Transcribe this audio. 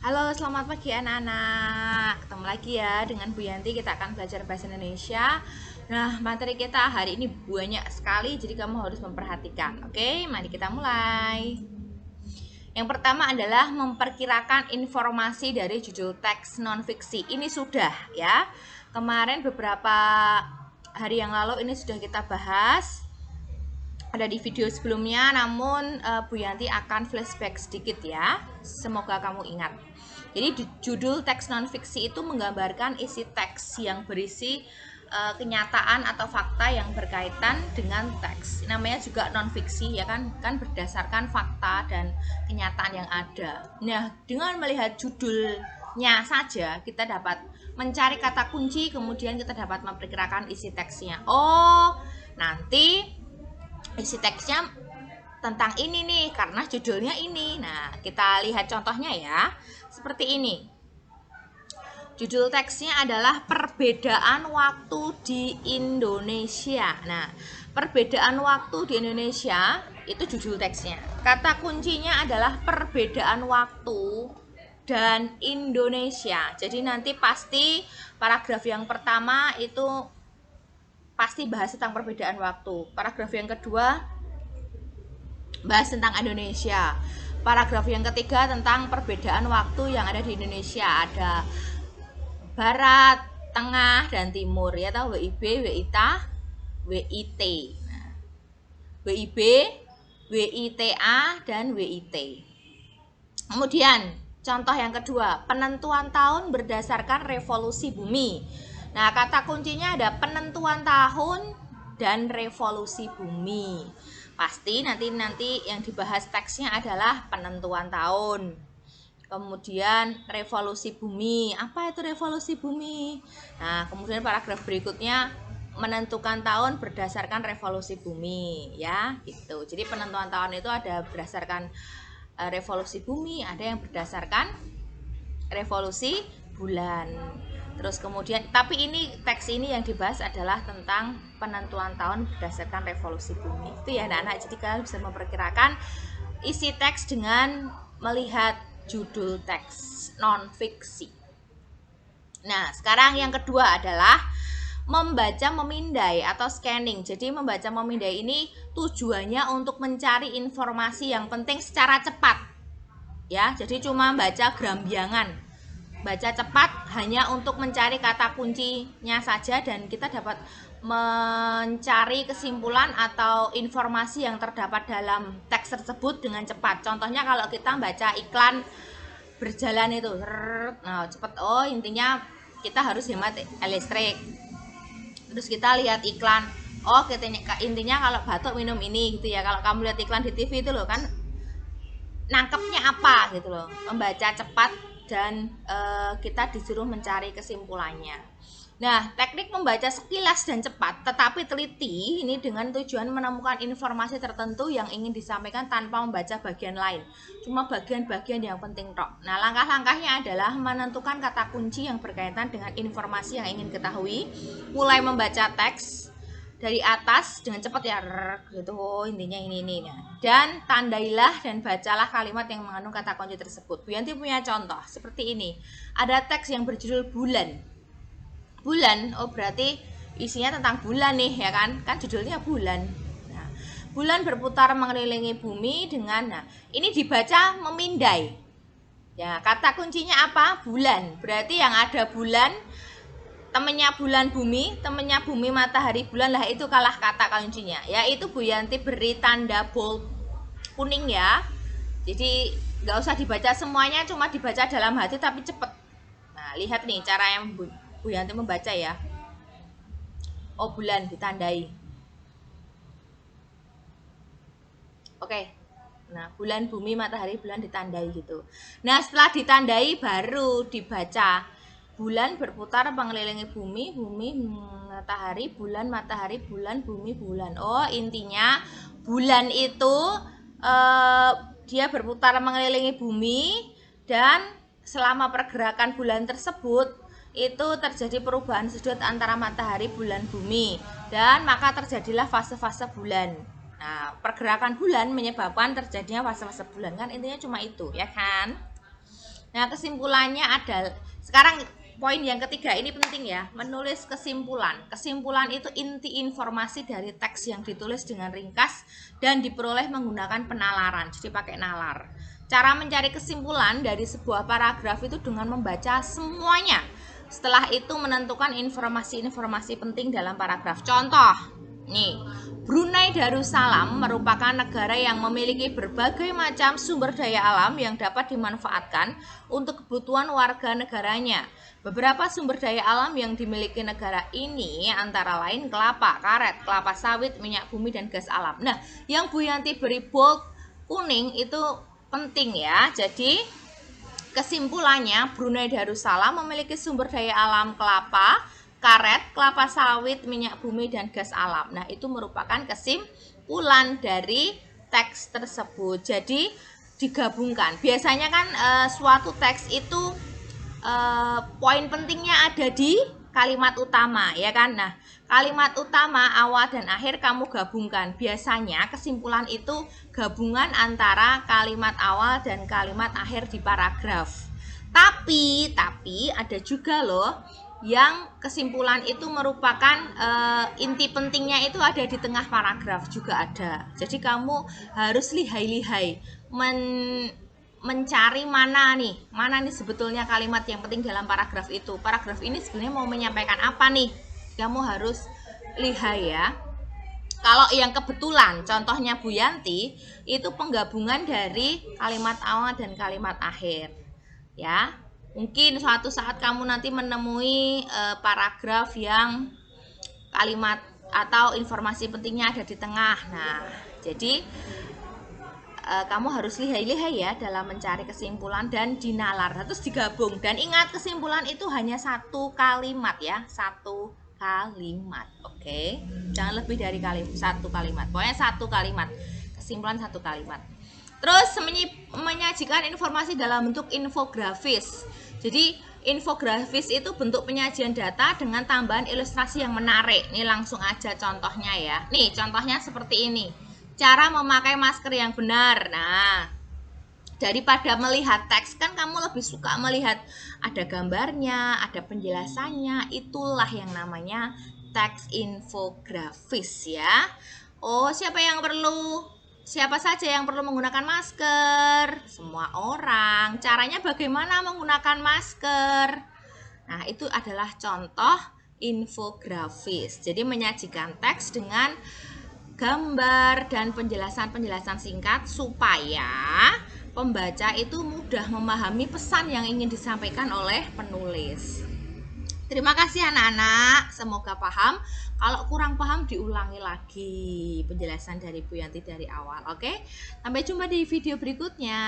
Halo, selamat pagi anak-anak. Ketemu lagi ya dengan Bu Yanti, kita akan belajar bahasa Indonesia. Nah, materi kita hari ini banyak sekali, jadi kamu harus memperhatikan. Oke, mari kita mulai. Yang pertama adalah memperkirakan informasi dari judul teks non-fiksi. Ini sudah ya. Kemarin beberapa hari yang lalu ini sudah kita bahas. Ada di video sebelumnya, namun Bu Yanti akan flashback sedikit ya. Semoga kamu ingat. Jadi judul teks non-fiksi itu menggambarkan isi teks yang berisi kenyataan atau fakta yang berkaitan dengan teks. Namanya juga non-fiksi ya kan berdasarkan fakta dan kenyataan yang ada. Nah, dengan melihat judulnya saja kita dapat mencari kata kunci, kemudian kita dapat memperkirakan isi teksnya. Oh, nanti isi teksnya tentang ini nih karena judulnya ini. Nah, kita lihat contohnya ya. Seperti ini. Judul teksnya adalah perbedaan waktu di Indonesia. Nah, perbedaan waktu di Indonesia itu judul teksnya. Kata kuncinya adalah perbedaan waktu dan Indonesia. Jadi nanti pasti paragraf yang pertama itu pasti bahas tentang perbedaan waktu. Paragraf yang kedua bahas tentang Indonesia. Paragraf yang ketiga tentang perbedaan waktu yang ada di Indonesia. Ada Barat, Tengah, dan Timur. Ya tahu WIB, WITA, WIT. Nah, WIB, WITA, dan WIT. Kemudian contoh yang kedua, penentuan tahun berdasarkan revolusi bumi. Nah, kata kuncinya ada penentuan tahun dan revolusi bumi. Pasti nanti yang dibahas teksnya adalah penentuan tahun. Kemudian revolusi bumi. Apa itu revolusi bumi? Nah, kemudian paragraf berikutnya menentukan tahun berdasarkan revolusi bumi, ya, gitu. Jadi penentuan tahun itu ada berdasarkan revolusi bumi, ada yang berdasarkan revolusi bulan. Terus kemudian, tapi ini teks ini yang dibahas adalah tentang penentuan tahun berdasarkan revolusi bumi. Itu ya anak-anak, jadi kalian bisa memperkirakan isi teks dengan melihat judul teks non-fiksi. Nah, sekarang yang kedua adalah membaca memindai atau scanning. Jadi membaca memindai ini tujuannya untuk mencari informasi yang penting secara cepat. Ya, jadi cuma baca gerambiangan. Baca cepat hanya untuk mencari kata kuncinya saja dan kita dapat mencari kesimpulan atau informasi yang terdapat dalam teks tersebut dengan cepat. Contohnya kalau kita baca iklan berjalan itu, nah cepat. Oh, intinya kita harus hemat listrik. Terus kita lihat iklan, oh intinya kalau batuk minum ini gitu ya. Kalau kamu lihat iklan di TV itu loh kan, nangkepnya apa gitu loh. Membaca cepat dan kita disuruh mencari kesimpulannya. Nah, teknik membaca sekilas dan cepat tetapi teliti ini dengan tujuan menemukan informasi tertentu yang ingin disampaikan tanpa membaca bagian lain. Cuma bagian-bagian yang penting tok. Nah, langkah-langkahnya adalah menentukan kata kunci yang berkaitan dengan informasi yang ingin ketahui, mulai membaca teks dari atas dengan cepat ya gitu. Oh, intinya ini. Nah, dan tandailah dan bacalah kalimat yang mengandung kata kunci tersebut. Bu Yanti punya contoh seperti ini. Ada teks yang berjudul bulan. Bulan, oh berarti isinya tentang bulan nih ya kan? Kan judulnya bulan. Nah, bulan berputar mengelilingi bumi dengan, nah ini dibaca memindai. Ya, kata kuncinya apa? Bulan. Berarti yang ada bulan, temennya bulan bumi, temennya bumi matahari bulan, lah itu kalah kata kuncinya. Yaitu Bu Yanti beri tanda bold kuning ya. Jadi nggak usah dibaca semuanya, cuma dibaca dalam hati tapi cepet. Nah, lihat nih cara yang Bu Yanti membaca ya. Oh, bulan ditandai. Oke. Nah, bulan bumi matahari bulan ditandai gitu. Nah, setelah ditandai baru dibaca. Bulan berputar mengelilingi bumi, bumi matahari, bulan, bumi, bulan. Oh, intinya bulan itu dia berputar mengelilingi bumi dan selama pergerakan bulan tersebut itu terjadi perubahan sudut antara matahari, bulan, bumi, dan maka terjadilah fase-fase bulan. Nah, pergerakan bulan menyebabkan terjadinya fase-fase bulan, kan intinya cuma itu ya kan. Nah, kesimpulannya adalah sekarang poin yang ketiga ini penting ya, menulis kesimpulan. Kesimpulan itu inti informasi dari teks yang ditulis dengan ringkas dan diperoleh menggunakan penalaran. Jadi pakai nalar. Cara mencari kesimpulan dari sebuah paragraf itu dengan membaca semuanya. Setelah itu menentukan informasi-informasi penting dalam paragraf. Contoh, nih, Brunei Darussalam merupakan negara yang memiliki berbagai macam sumber daya alam yang dapat dimanfaatkan untuk kebutuhan warga negaranya. Beberapa sumber daya alam yang dimiliki negara ini antara lain kelapa, karet, kelapa sawit, minyak bumi, dan gas alam. Nah, yang Bu Yanti beri bold kuning itu penting ya. Jadi kesimpulannya, Brunei Darussalam memiliki sumber daya alam kelapa, karet, kelapa sawit, minyak bumi, dan gas alam. Nah, itu merupakan kesimpulan dari teks tersebut. Jadi digabungkan. Biasanya kan suatu teks itu poin pentingnya ada di kalimat utama, ya kan? Nah, kalimat utama, awal, dan akhir kamu gabungkan. Biasanya kesimpulan itu gabungan antara kalimat awal dan kalimat akhir di paragraf. Tapi ada juga loh yang kesimpulan itu merupakan inti pentingnya itu ada di tengah paragraf juga ada. Jadi kamu harus lihai-lihai mencari mana nih sebetulnya kalimat yang penting dalam paragraf itu. Paragraf ini sebenarnya mau menyampaikan apa nih? Kamu harus lihai ya. Kalau yang kebetulan contohnya Bu Yanti itu penggabungan dari kalimat awal dan kalimat akhir. Ya. Mungkin suatu saat kamu nanti menemui paragraf yang kalimat atau informasi pentingnya ada di tengah. Nah, jadi kamu harus lihai-lihai ya dalam mencari kesimpulan dan dinalar, terus digabung. Dan ingat, kesimpulan itu hanya satu kalimat ya, satu kalimat. Oke, jangan lebih dari satu kalimat, pokoknya satu kalimat, kesimpulan satu kalimat. Terus menyajikan informasi dalam bentuk infografis. Jadi infografis itu bentuk penyajian data dengan tambahan ilustrasi yang menarik. Ini langsung aja contohnya ya. Nih contohnya seperti ini. Cara memakai masker yang benar. Nah, daripada melihat teks kan kamu lebih suka melihat ada gambarnya, ada penjelasannya. Itulah yang namanya teks infografis ya. Oh, siapa saja yang perlu menggunakan masker? Semua orang. Caranya bagaimana menggunakan masker? Nah, itu adalah contoh infografis. Jadi menyajikan teks dengan gambar dan penjelasan-penjelasan singkat supaya pembaca itu mudah memahami pesan yang ingin disampaikan oleh penulis. Terima kasih anak-anak, semoga paham. Kalau kurang paham diulangi lagi penjelasan dari Bu Yanti dari awal. Oke, sampai jumpa di video berikutnya.